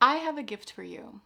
I have a gift for you.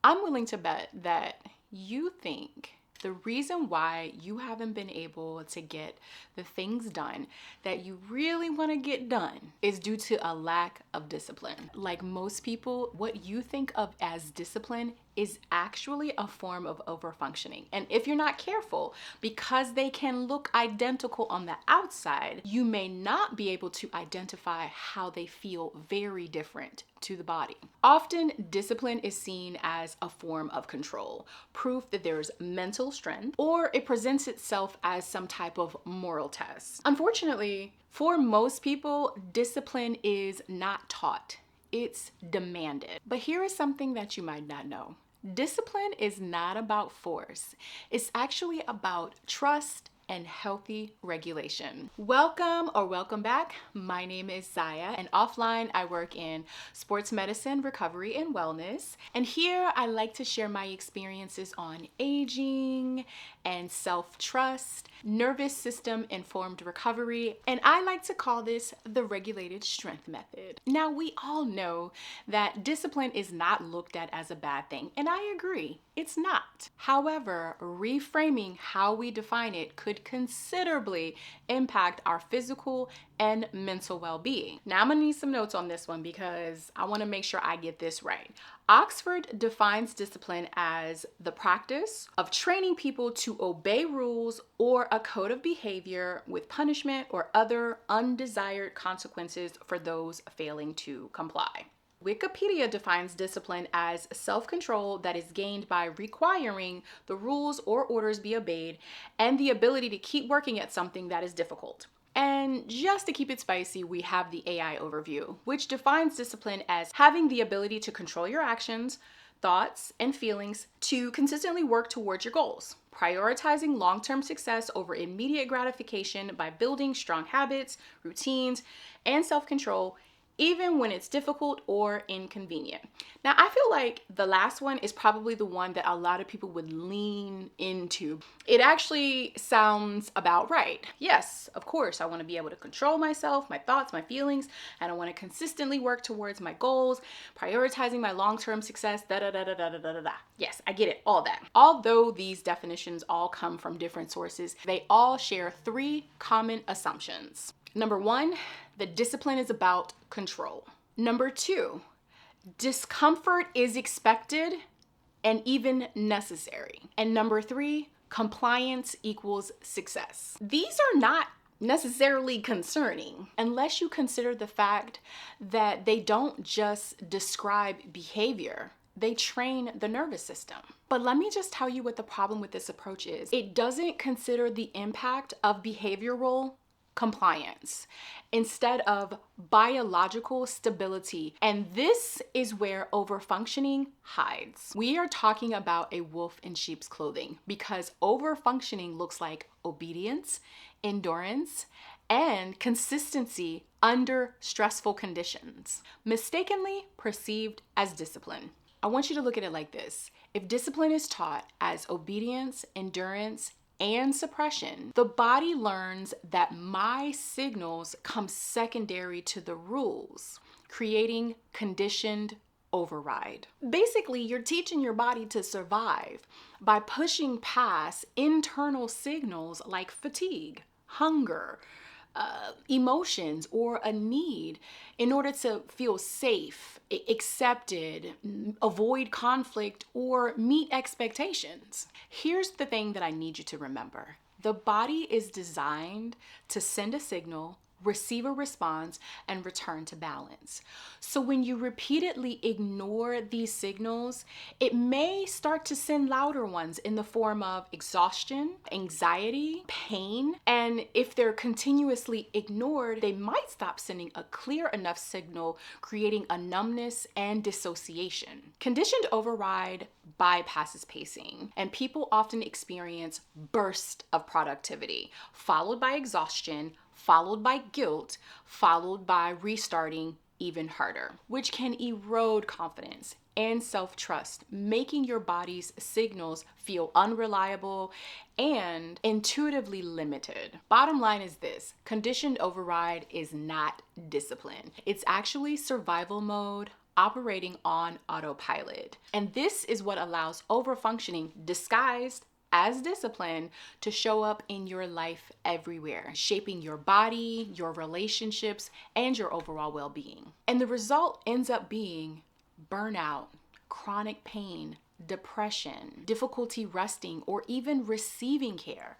I'm willing to bet that you think the reason why you haven't been able to get the things done that you really want to get done is due to a lack of discipline. Like most people, what you think of as discipline is actually a form of overfunctioning. And if you're not careful, because they can look identical on the outside, you may not be able to identify how they feel very different to the body. Often, discipline is seen as a form of control, proof that there's mental strength, or it presents itself as some type of moral test. Unfortunately, for most people, discipline is not taught. It's demanded. But here is something that you might not know. Discipline is not about force. It's actually about trust and healthy regulation. Welcome or welcome back. My name is Zaya, and offline I work in sports medicine, recovery, and wellness. And here I like to share my experiences on aging and self-trust, nervous system informed recovery, and I like to call this the regulated strength method. Now, we all know that discipline is not looked at as a bad thing, and I agree, it's not. However, reframing how we define it could considerably impact our physical and mental well-being. Now, I'm gonna need some notes on this one because I wanna make sure I get this right. Oxford defines discipline as the practice of training people to obey rules or a code of behavior with punishment or other undesired consequences for those failing to comply. Wikipedia defines discipline as self-control that is gained by requiring the rules or orders be obeyed and the ability to keep working at something that is difficult. And just to keep it spicy, we have the AI overview, which defines discipline as having the ability to control your actions, thoughts, and feelings to consistently work towards your goals, prioritizing long-term success over immediate gratification by building strong habits, routines, and self-control, even when it's difficult or inconvenient. Now, I feel like the last one is probably the one that a lot of people would lean into. It actually sounds about right. Yes, of course, I want to be able to control myself, my thoughts, my feelings, and I want to consistently work towards my goals, prioritizing my long-term success, da-da-da-da-da-da-da-da. Yes, I get it, all that. Although these definitions all come from different sources, they all share three common assumptions. Number one, that discipline is about control. Number two, discomfort is expected and even necessary. And number three, compliance equals success. These are not necessarily concerning unless you consider the fact that they don't just describe behavior. They train the nervous system. But let me just tell you what the problem with this approach is. It doesn't consider the impact of behavioral compliance instead of biological stability. And this is where overfunctioning hides. We are talking about a wolf in sheep's clothing because overfunctioning looks like obedience, endurance, and consistency under stressful conditions, mistakenly perceived as discipline. I want you to look at it like this. If discipline is taught as obedience, endurance, and suppression, the body learns that my signals come secondary to the rules, creating conditioned override. Basically, you're teaching your body to survive by pushing past internal signals like fatigue, hunger, emotions, or a need in order to feel safe, accepted, avoid conflict, or meet expectations. Here's the thing that I need you to remember. The body is designed to send a signal, receive a response, and return to balance. So when you repeatedly ignore these signals, it may start to send louder ones in the form of exhaustion, anxiety, pain, and if they're continuously ignored, they might stop sending a clear enough signal, creating a numbness and dissociation. Conditioned override bypasses pacing, and people often experience bursts of productivity, followed by exhaustion, followed by guilt, followed by restarting even harder, which can erode confidence and self-trust, making your body's signals feel unreliable and intuitively limited. Bottom line is this: conditioned override is not discipline. It's actually survival mode operating on autopilot. And this is what allows overfunctioning disguised as discipline to show up in your life everywhere, shaping your body, your relationships, and your overall well-being. And the result ends up being burnout, chronic pain, depression, difficulty resting, or even receiving care.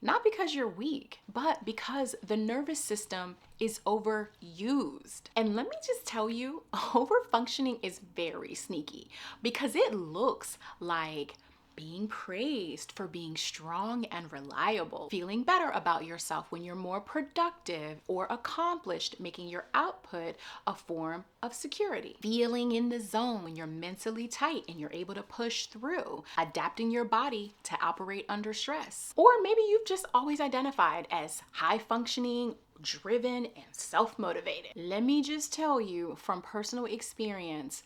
Not because you're weak, but because the nervous system is overused. And let me just tell you, overfunctioning is very sneaky because it looks like being praised for being strong and reliable, feeling better about yourself when you're more productive or accomplished, making your output a form of security, feeling in the zone when you're mentally tight and you're able to push through, adapting your body to operate under stress. Or maybe you've just always identified as high functioning, driven, and self-motivated. Let me just tell you from personal experience,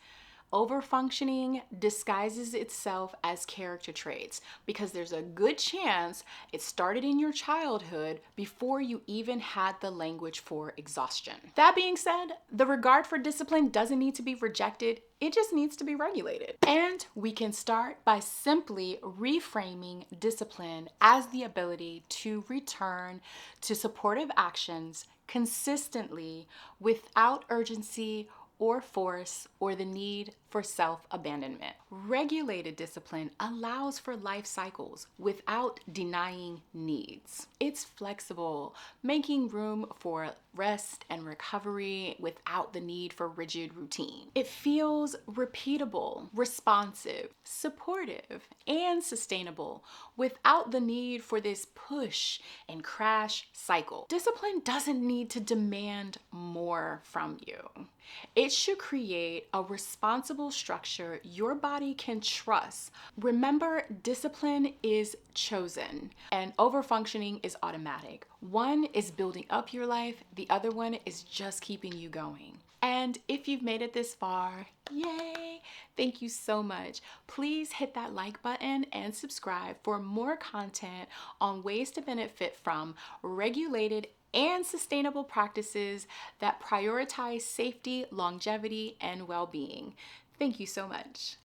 overfunctioning disguises itself as character traits because there's a good chance it started in your childhood before you even had the language for exhaustion. That being said, the regard for discipline doesn't need to be rejected, it just needs to be regulated. And we can start by simply reframing discipline as the ability to return to supportive actions consistently without urgency or force or the need for self-abandonment. Regulated discipline allows for life cycles without denying needs. It's flexible, making room for rest and recovery without the need for rigid routine. It feels repeatable, responsive, supportive, and sustainable without the need for this push and crash cycle. Discipline doesn't need to demand more from you. It should create a responsible structure your body can trust. Remember, discipline is chosen and overfunctioning is automatic. One is building up your life, the other one is just keeping you going. And if you've made it this far, yay! Thank you so much. Please hit that like button and subscribe for more content on ways to benefit from regulated and sustainable practices that prioritize safety, longevity, and well-being. Thank you so much.